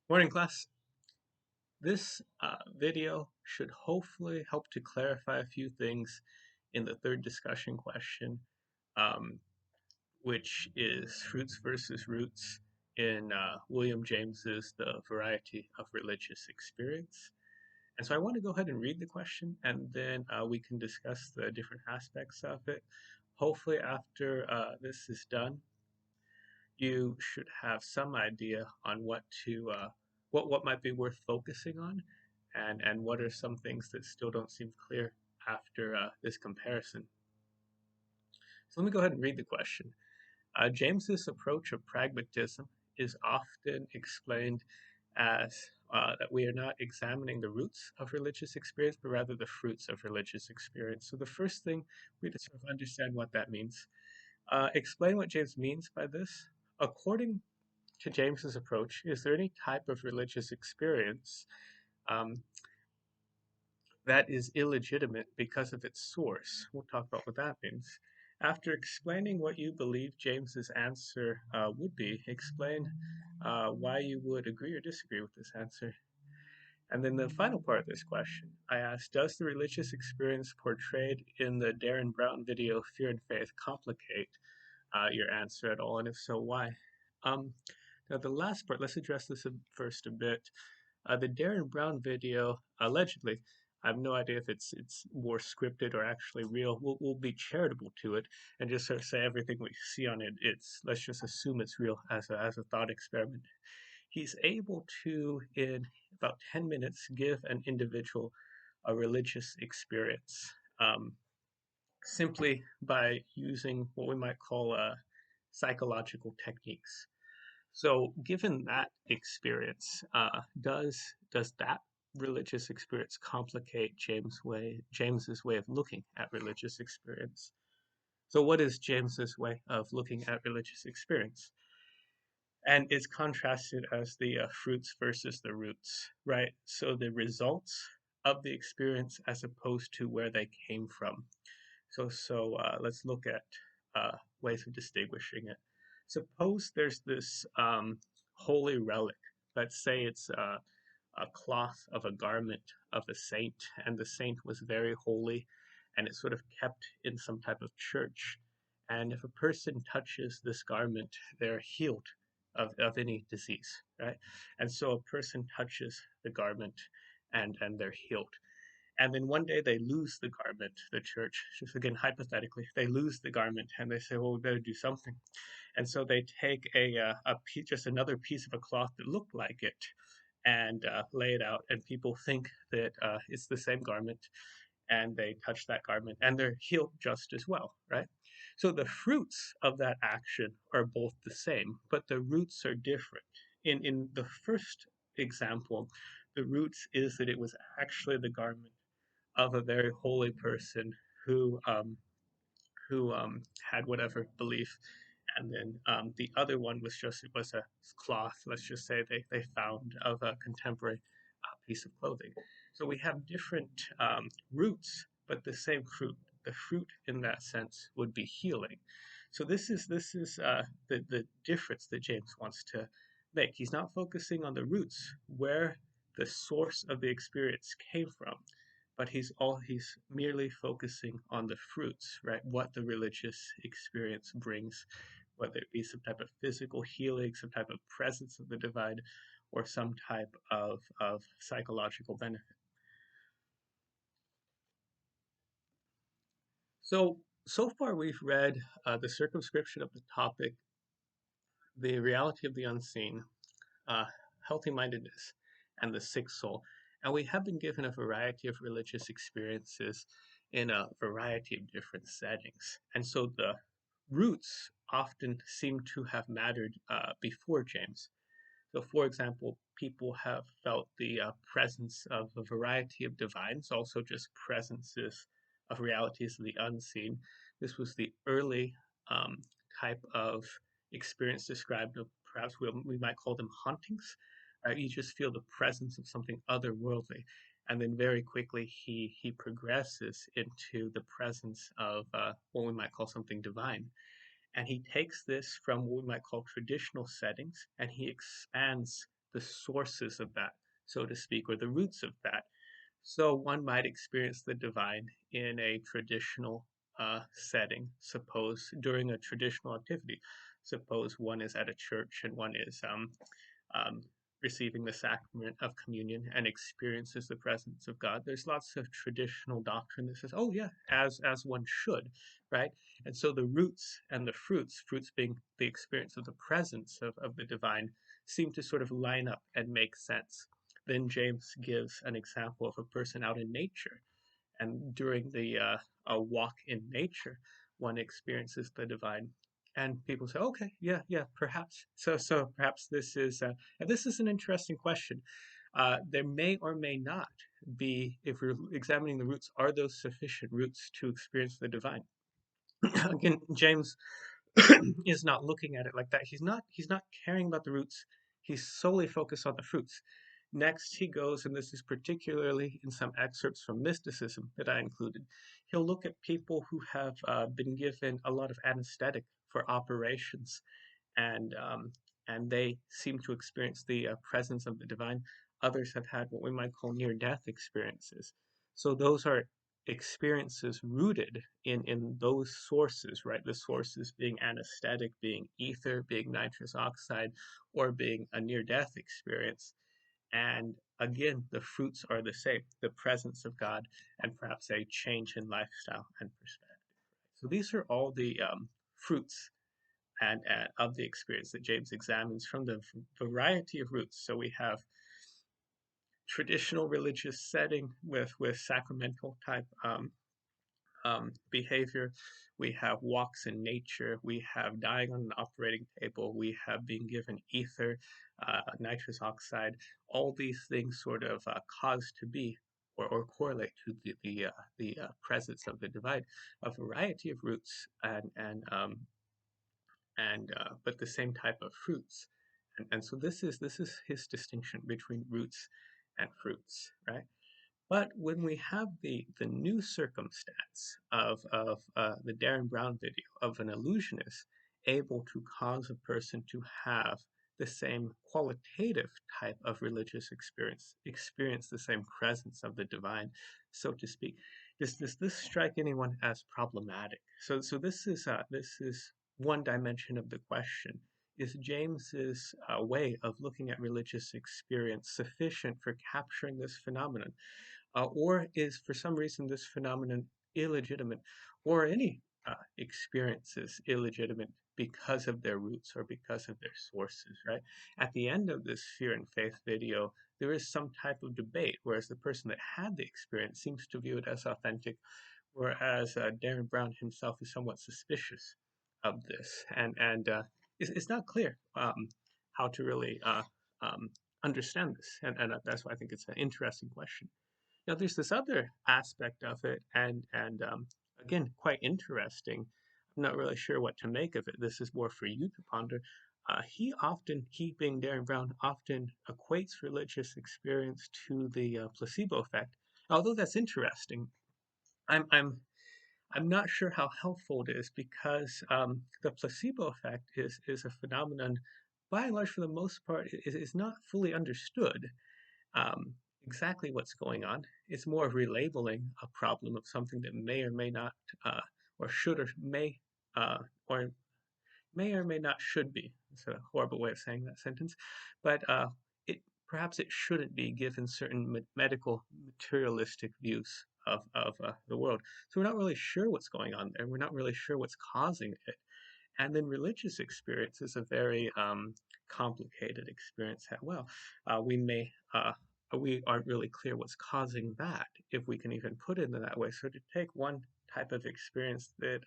Morning, class. This video should hopefully help to clarify a few things in the third discussion question, um, which is fruits versus roots in William James's The Variety of Religious Experience. And so I want to go ahead and read the question, and then we can discuss the different aspects of it. Hopefully, after this is done, you should have some idea on what might be worth focusing on, and what are some things that still don't seem clear after this comparison. So let me go ahead and read the question. James's approach of pragmatism is often explained as that we are not examining the roots of religious experience, but rather the fruits of religious experience. So the first thing we need to sort of understand what that means. Explain what James means by this. According to James's approach, is there any type of religious experience um, that is illegitimate because of its source? We'll talk about what that means. After explaining what you believe James's answer would be, explain why you would agree or disagree with this answer. And then the final part of this question, I asked, does the religious experience portrayed in the Derren Brown video, Fear and Faith, complicate your answer at all? And if so, why? Um, Now, the last part, let's address this first a bit. The Derren Brown video, allegedly, I have no idea if it's more scripted or actually real. We'll be charitable to it and just sort of say everything we see on it. Let's just assume it's real as a thought experiment. He's able to, in about 10 minutes, give an individual a religious experience simply by using what we might call psychological techniques. So, given that experience, does that religious experience complicate James's way of looking at religious experience? So, what is James's way of looking at religious experience? And it's contrasted as the fruits versus the roots, right? So the results of the experience as opposed to where they came from. So let's look at ways of distinguishing it. Suppose there's this holy relic. Let's say it's a cloth of a garment of a saint, and the saint was very holy, and it's sort of kept in some type of church. And if a person touches this garment, they're healed of any disease, right? And so a person touches the garment and they're healed. And then one day they lose the garment, the church, just again hypothetically, they lose the garment and they say, well, we better do something. And so they take a piece, just another piece of a cloth that looked like it and lay it out. And people think that it's the same garment and they touch that garment and they're healed just as well, right? So the fruits of that action are both the same, but the roots are different. In the first example, the roots is that it was actually the garment of a very holy person who had whatever belief, and then the other one was just it was a cloth. Let's just say they found of a contemporary piece of clothing. So we have different roots, but the same fruit. The fruit, in that sense, would be healing. So this is the difference that James wants to make. He's not focusing on the roots, where the source of the experience came from, but he's merely focusing on the fruits, right? What the religious experience brings, whether it be some type of physical healing, some type of presence of the divine, or some type of psychological benefit. So far we've read the circumscription of the topic, the reality of the unseen, uh, healthy mindedness, and the sick soul. And we have been given a variety of religious experiences in a variety of different settings. And so the roots often seem to have mattered before James. So, for example, people have felt the presence of a variety of divines, also just presences of realities of the unseen. This was the early um, type of experience described of perhaps we might call them hauntings. You just feel the presence of something otherworldly. And then very quickly he progresses into the presence of what we might call something divine. And he takes this from what we might call traditional settings and he expands the sources of that, so to speak, or the roots of that. So one might experience the divine in a traditional setting, suppose during a traditional activity. Suppose one is at a church and one is um, receiving the sacrament of communion and experiences the presence of God. There's lots of traditional doctrine that says, "Oh yeah, as one should," right? And so the roots and the fruits being the experience of the presence of the divine, seem to sort of line up and make sense. Then James gives an example of a person out in nature, and during the a walk in nature, one experiences the divine. And people say, okay, yeah, yeah, perhaps. So perhaps this is, and this is an interesting question. There may or may not be, if we're examining the roots, are those sufficient roots to experience the divine? Again, James is not looking at it like that. He's not caring about the roots. He's solely focused on the fruits. Next, he goes, and this is particularly in some excerpts from mysticism that I included. He'll look at people who have been given a lot of anesthetic for operations, and um, and they seem to experience the presence of the divine. Others have had what we might call near-death experiences. So those are experiences rooted in those sources, right? The sources being anesthetic, being ether, being nitrous oxide, or being a near-death experience. And again, the fruits are the same: the presence of God and perhaps a change in lifestyle and perspective. So these are all the fruits and of the experience that James examines from the variety of roots. So we have traditional religious setting with sacramental type behavior. We have walks in nature. We have dying on an operating table. We have being given ether, nitrous oxide. All these things sort of cause to be or correlate to the presence of the divine. A variety of roots and but the same type of fruits. And so this is his distinction between roots and fruits, right? But when we have the new circumstance of the Derren Brown video of an illusionist able to cause a person to have the same qualitative type of religious experience the same presence of the divine, so to speak, does this strike anyone as problematic? So this is one dimension of the question. Is James's way of looking at religious experience sufficient for capturing this phenomenon? Or is for some reason this phenomenon illegitimate, or any experiences illegitimate because of their roots or because of their sources, right? At the end of this Fear and Faith video, there is some type of debate, whereas the person that had the experience seems to view it as authentic, whereas Derren Brown himself is somewhat suspicious of this, and it's not clear how to really understand this, and that's why I think it's an interesting question. Now, there's this other aspect of it, and again, quite interesting. I'm not really sure what to make of it. This is more for you to ponder. He being Derren Brown, often equates religious experience to the placebo effect. Although that's interesting, I'm I'm I'm not sure how helpful it is, because the placebo effect is a phenomenon, by and large, for the most part, is not fully understood um, exactly what's going on. It's more of relabeling a problem of something that may or may not, or should or may or may not should be. It's a horrible way of saying that sentence, but it perhaps it shouldn't be, given certain medical materialistic views of the world. So we're not really sure what's going on there. We're not really sure what's causing it. And then religious experience is a very complicated experience as well. We aren't really clear what's causing that, if we can even put it in that way. So to take one type of experience that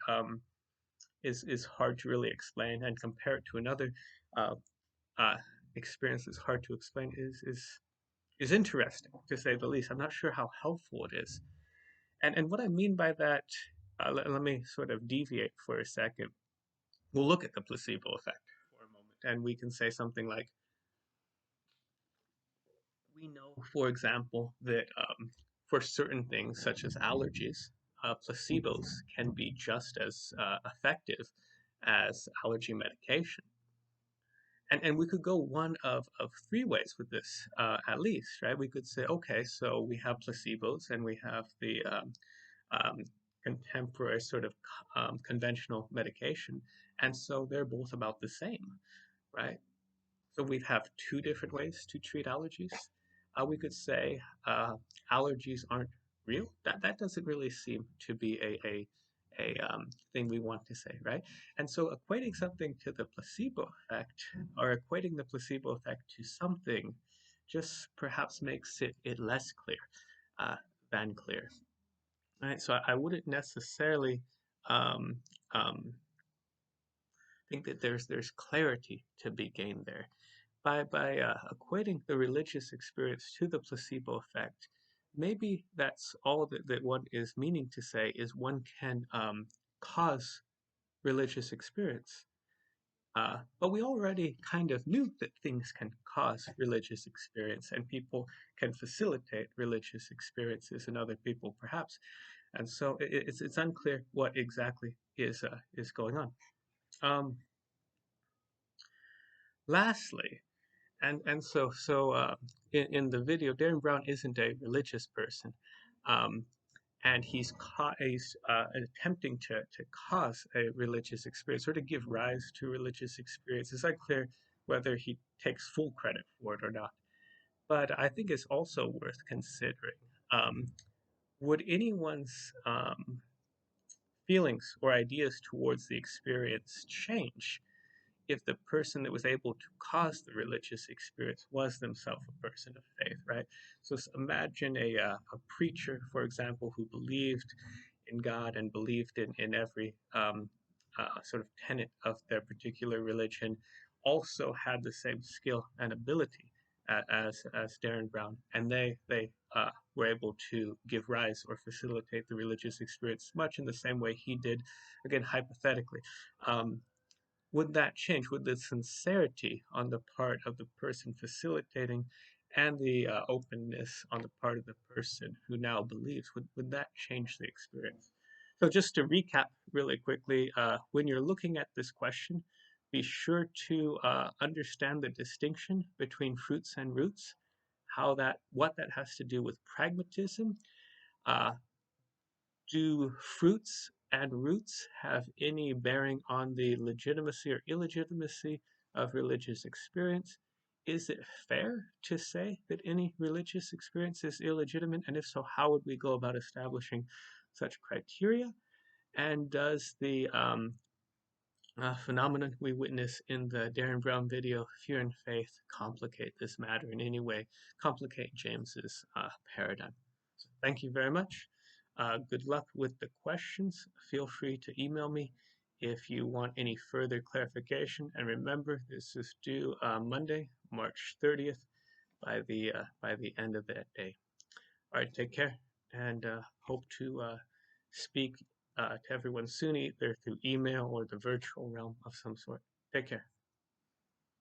is hard to really explain and compare it to another uh, uh, experience that's hard to explain is interesting, to say the least. I'm not sure how helpful it is. And what I mean by that, let me sort of deviate for a second. We'll look at the placebo effect for a moment, and we can say something like, we know, for example, that for certain things such as allergies, placebos can be just as effective as allergy medication. And we could go one of three ways with this, at least, right? We could say, okay, so we have placebos and we have the um, contemporary sort of conventional medication, and so they're both about the same, right? So we have two different ways to treat allergies. We could say allergies aren't real. That doesn't really seem to be a thing we want to say, right? And so equating something to the placebo effect, or equating the placebo effect to something, just perhaps makes it less clear uh, than clear. Right? So I wouldn't necessarily um, um, think that there's clarity to be gained there by equating the religious experience to the placebo effect. Maybe that's all that one is meaning to say is one can cause religious experience. But we already kind of knew that things can cause religious experience and people can facilitate religious experiences in other people, perhaps. And so it's unclear what exactly is going on. Um, Lastly, and so in the video, Derren Brown isn't a religious person, um, and he's attempting to cause a religious experience or to give rise to religious experience. It's unclear whether he takes full credit for it or not. But I think it's also worth considering. Um, would anyone's feelings or ideas towards the experience change if the person that was able to cause the religious experience was themselves a person of faith, right? So imagine a preacher, for example, who believed in God and believed in every sort of tenet of their particular religion, also had the same skill and ability as Derren Brown, and they were able to give rise or facilitate the religious experience much in the same way he did, again hypothetically. Um, would that change? Would the sincerity on the part of the person facilitating and the openness on the part of the person who now believes, would that change the experience? So, just to recap really quickly, when you're looking at this question, be sure to understand the distinction between fruits and roots, what that has to do with pragmatism. Uh, do fruits and roots have any bearing on the legitimacy or illegitimacy of religious experience? Is it fair to say that any religious experience is illegitimate? And if so, how would we go about establishing such criteria? And does the phenomenon we witness in the Derren Brown video, Fear and Faith, complicate this matter in any way, complicate James's paradigm? So thank you very much. Good luck with the questions. Feel free to email me if you want any further clarification. And remember, this is due Monday, March 30th, by the end of that day. All right, take care, and hope to speak to everyone soon, either through email or the virtual realm of some sort. Take care.